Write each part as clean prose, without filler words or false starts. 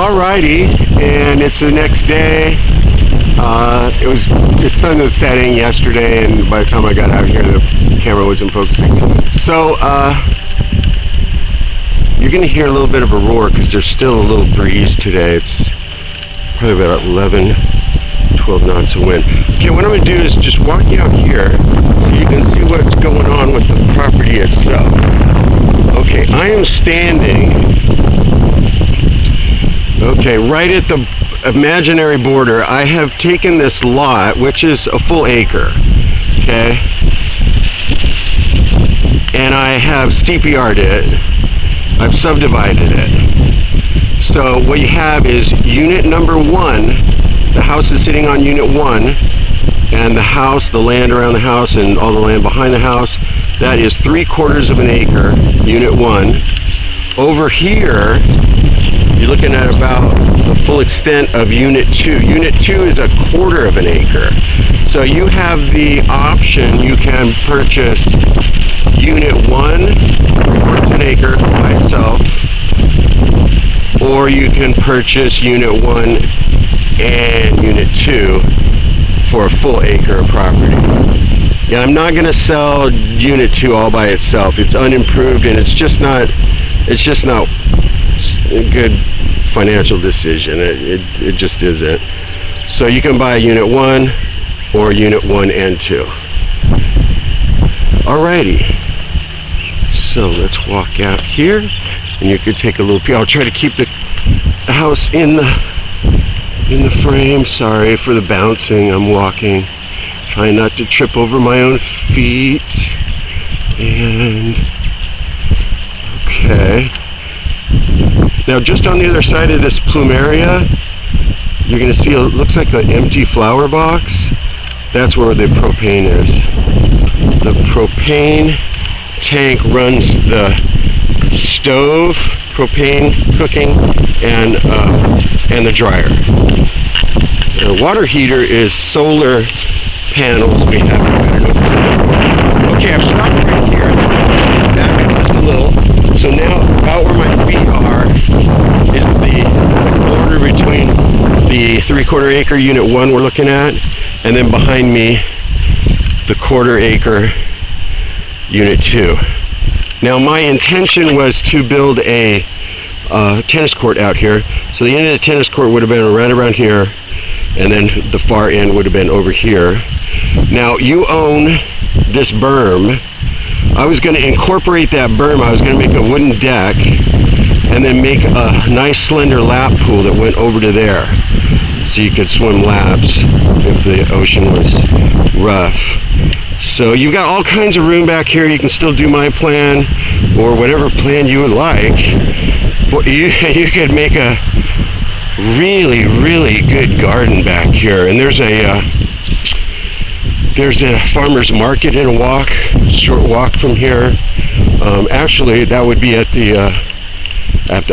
Alrighty, and it's the next day. The sun was setting yesterday, and by the time I got out here, the camera wasn't focusing. So you're going to hear a little bit of a roar because there's still a little breeze today. It's probably about 11, 12 knots of wind. Okay, what I'm going to do is just walk you out here so you can see what's going on with the property itself. Okay, I am standing, right at the imaginary border. I have taken this lot, which is a full acre, okay, and I have CPR'd it. I've subdivided it. So what you have is unit number 1. The house is sitting on unit 1, and the house, the land around the house, and all the land behind the house, that is 3/4 of an acre, unit 1. Over here, you're looking at about the full extent of unit 2. Unit 2 is 1/4 of an acre. So you have the option, you can purchase unit 1, 1/4 of an acre by itself, or you can purchase unit 1 and unit 2 for a full acre of property. Yeah, I'm not going to sell unit 2 all by itself. It's unimproved, and it's just not a good financial decision. It just isn't. So you can buy unit 1 or unit 1 and 2. Alrighty. So let's walk out here, and you could take a little peek. I'll try to keep the house in the frame. Sorry for the bouncing. I'm walking, trying not to trip over my own feet. And okay. Now, just on the other side of this plumeria, you're going to see, it looks like an empty flower box. That's where the propane is. The propane tank runs the stove, propane cooking, and the dryer. The water heater is solar panels we have. Okay, I've stopped right here. Back just a little. So now, about where my feet are is the border between the 3/4 acre unit 1 we're looking at, and then behind me, the 1/4 acre unit 2. Now, my intention was to build a tennis court out here. So the end of the tennis court would have been right around here, and then the far end would have been over here. Now, you own this berm. I was going to incorporate that berm. I was going to make a wooden deck and then make a nice slender lap pool that went over to there, so you could swim laps if the ocean was rough. So you've got all kinds of room back here. You can still do my plan or whatever plan you would like. But you could make a really, really good garden back here. And there's a farmer's market in a short walk from here. Actually, that would be at the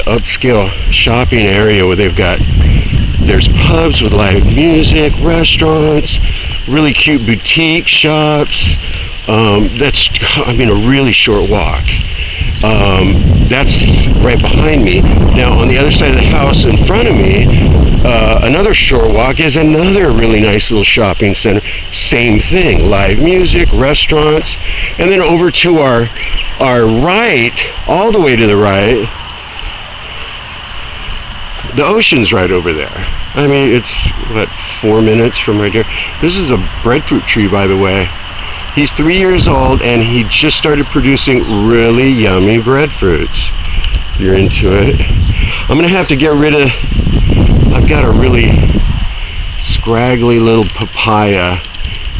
upscale shopping area where there's pubs with live music, restaurants, really cute boutique shops. That's a really short walk. That's right behind me. Now, on the other side of the house in front of me, another short walk is another really nice little shopping center. Same thing, live music, restaurants. And then over to our right, all the way to the right, the ocean's right over there. It's, 4 minutes from right here. This is a breadfruit tree, by the way. He's 3 years old, and he just started producing really yummy breadfruits. If you're into it. I'm going to have to get rid of, I've got a really scraggly little papaya.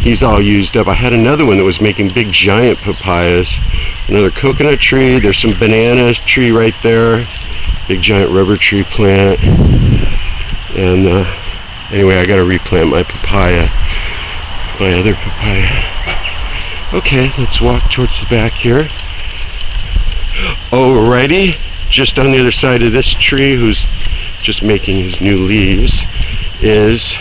He's all used up. I had another one that was making big giant papayas. Another coconut tree. There's some banana tree right there. Big giant rubber tree plant. And anyway, I got to replant my papaya. My other papaya. Okay, let's walk towards the back here. Alrighty, just on the other side of this tree, who's just making his new leaves, is,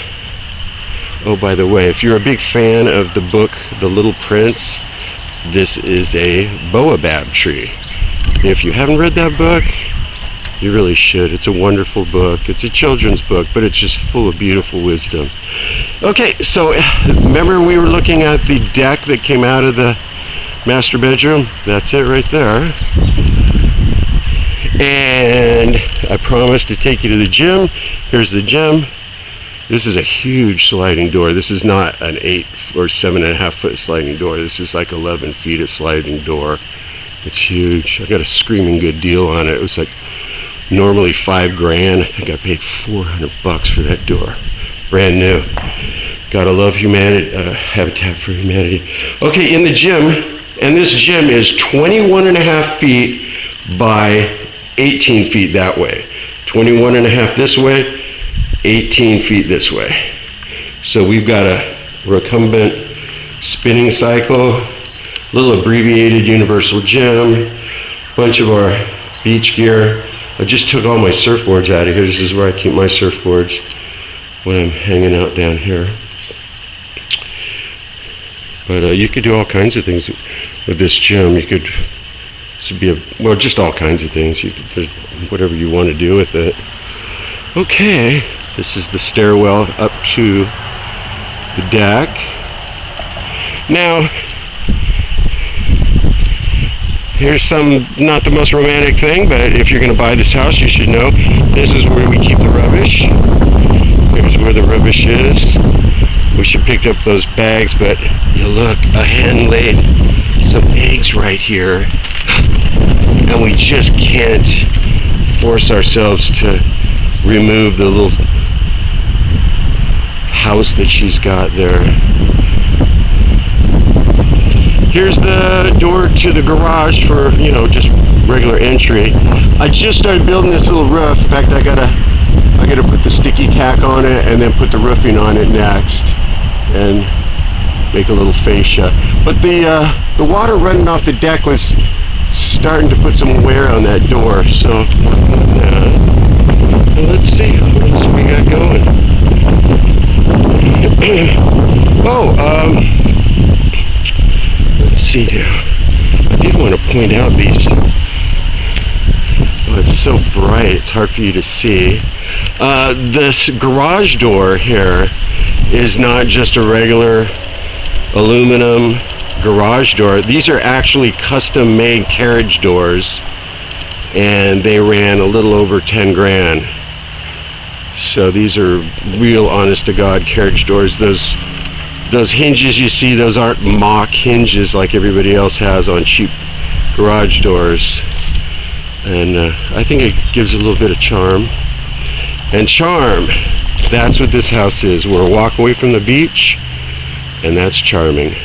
oh, by the way, if you're a big fan of the book The Little Prince, this is a baobab tree. If you haven't read that book, You really should. It's a wonderful book. It's a children's book, but it's just full of beautiful wisdom. Okay, so remember we were looking at the deck that came out of the master bedroom? That's it right there. And I promised to take you to the gym. Here's the gym. This is a huge sliding door. This is not an 8 or 7.5 foot sliding door. This is like 11 feet of sliding door. It's huge. I got a screaming good deal on it. It was like normally $5,000. I think I paid $400 for that door. Brand new. Gotta love humanity, Habitat for Humanity. Okay, in the gym, and this gym is 21.5 feet by 18 feet that way. 21.5 this way, 18 feet this way. So we've got a recumbent spinning cycle, little abbreviated universal gym, bunch of our beach gear. I just took all my surfboards out of here. This is where I keep my surfboards when I'm hanging out down here. But you could do all kinds of things with this gym. You could, this would be well, just all kinds of things. You could, whatever you want to do with it. Okay. This is the stairwell up to the deck. Now, here's not the most romantic thing, but if you're going to buy this house, you should know this is where we keep the rubbish. Here's where the rubbish is. We should pick up those bags, but you look, a hen laid some eggs right here, and we just can't force ourselves to remove the little house that she's got there. Here's the door to the garage for, you know, just regular entry. I just started building this little roof. In fact, I gotta put the sticky tack on it and then put the roofing on it next and make a little fascia. But the water running off the deck was starting to put some wear on that door. So let's see what else we got going. Let's see here. I did want to point out these. Oh, it's so bright, it's hard for you to see. This garage door here is not just a regular aluminum garage door. These are actually custom made carriage doors, and they ran a little over 10 grand. So these are real honest to God carriage doors. Those hinges you see, those aren't mock hinges like everybody else has on cheap garage doors. And I think it gives a little bit of charm. And charm, that's what this house is. We're a walk away from the beach, and that's charming.